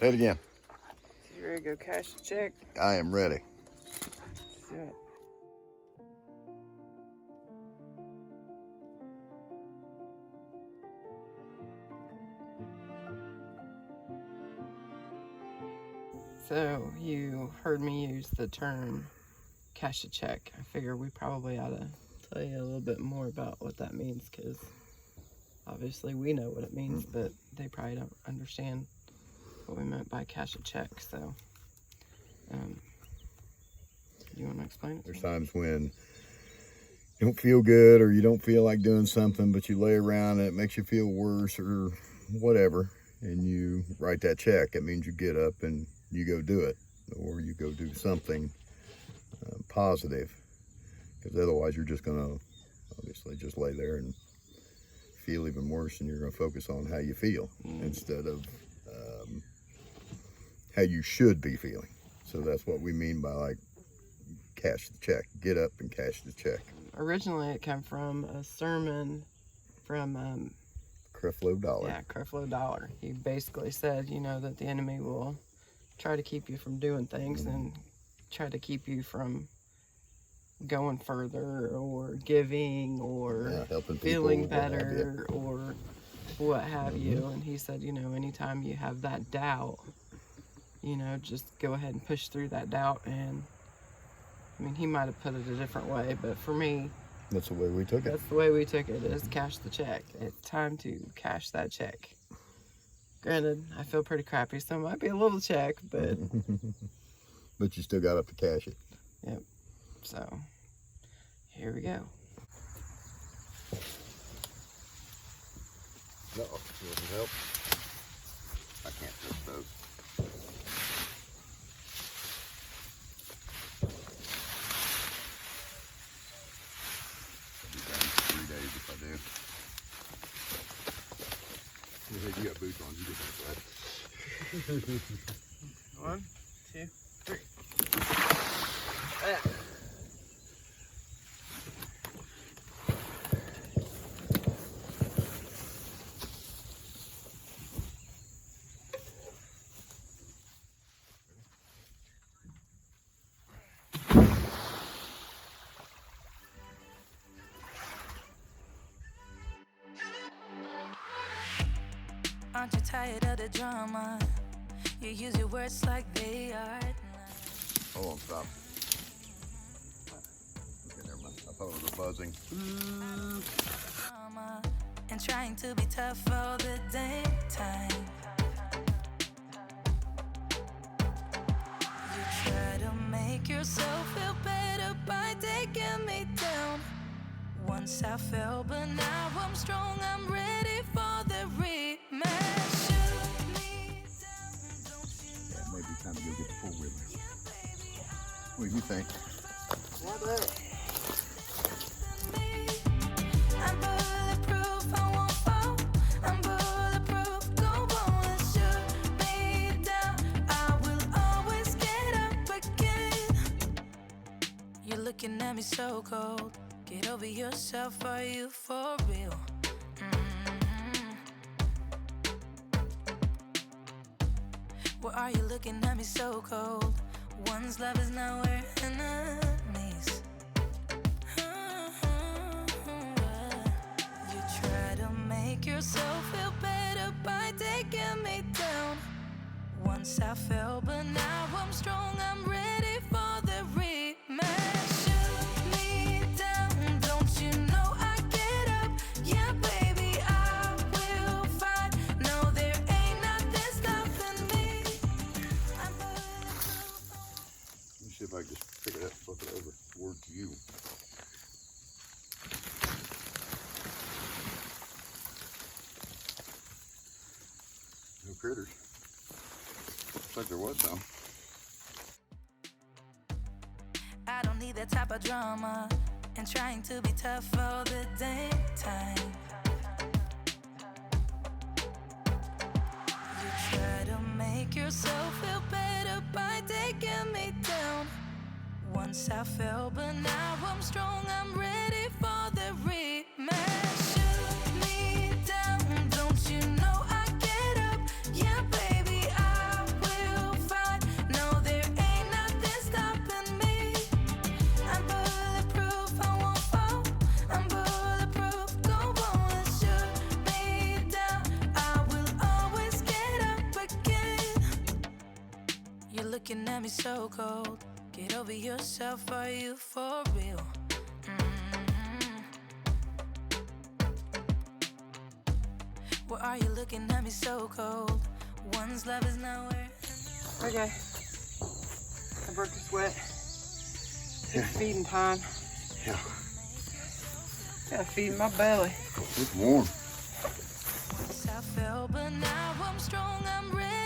Say it again. So you ready to go cash the check? I am ready. Let's do it. So you heard me use the term cash a check. I figure we probably ought to tell you a little bit more about what that means, because obviously we know what it means, but they probably don't understand what we meant by cash a check. So you want to explain it? There's times when you don't feel good or you don't feel like doing something, but you lay around and it makes you feel worse or whatever, and you write that check. It means you get up and you go do it, or you go do something positive, because otherwise you're just going to obviously just lay there and feel even worse, and you're going to focus on how you feel instead of how you should be feeling. So that's what we mean by like cash the check. Get up and cash the check. Originally it came from a sermon from Creflo Dollar. Yeah, Creflo Dollar. He basically said, you know, that the enemy will try to keep you from doing things and try to keep you from going further or giving or helping feeling people, better or what have you. And he said, you know, anytime you have that doubt, you know, just go ahead and push through that doubt. And I mean, he might have put it a different way, but for me, that's the way we took it. That's the way we took it, is cash the check. It's time to cash that check. Granted, I feel pretty crappy, so it might be a little check, but... but you still got up to cash it. Yep. So, here we go. Uh-oh, you want some help? I can't lift those. You got boots on, you get that side. 1, 2, 3. Ah. Aren't you tired of the drama? You use your words like they are. Hold on, stop. Okay, never mind. I thought it was a buzzing. And trying to be tough all the daytime. You try to make yourself feel better by taking me down. Once I fell, but now I'm strong. I'm ready for the rematch. Yeah, maybe time to go get the four-wheeler. What do you think? What the heck? I'm bulletproof, I won't fall. I'm bulletproof, go on and shoot me down. I will always get up again. You're looking at me so cold. Get over yourself, are you for real? Why are you looking at me so cold? One's love is now we're enemies. You try to make yourself feel better by taking me down. Once I fell, but now I'm strong. I'm ready for the rematch. Shoot me down, don't you know I get up? Yeah, baby, I will fight. No, there ain't nothing stopping me. Let me see if I can just pick it up, flip it over towards you. No critters. Looks like there was some. I don't need that type of drama. And trying to be tough all the daytime. You try to make yourself feel better by taking me down. Once I fell, but now I'm strong. I'm ready for the rematch. Shoot me down, don't you know I get up? Yeah, baby, I you looking at me so cold? Get over yourself, are you for real? Why are you looking at me so cold? One's love is nowhere. Okay. I broke a sweat. It's feeding time. Yeah. Gotta feed my belly. It's warm. Once I fell, but now I'm strong, I'm ready.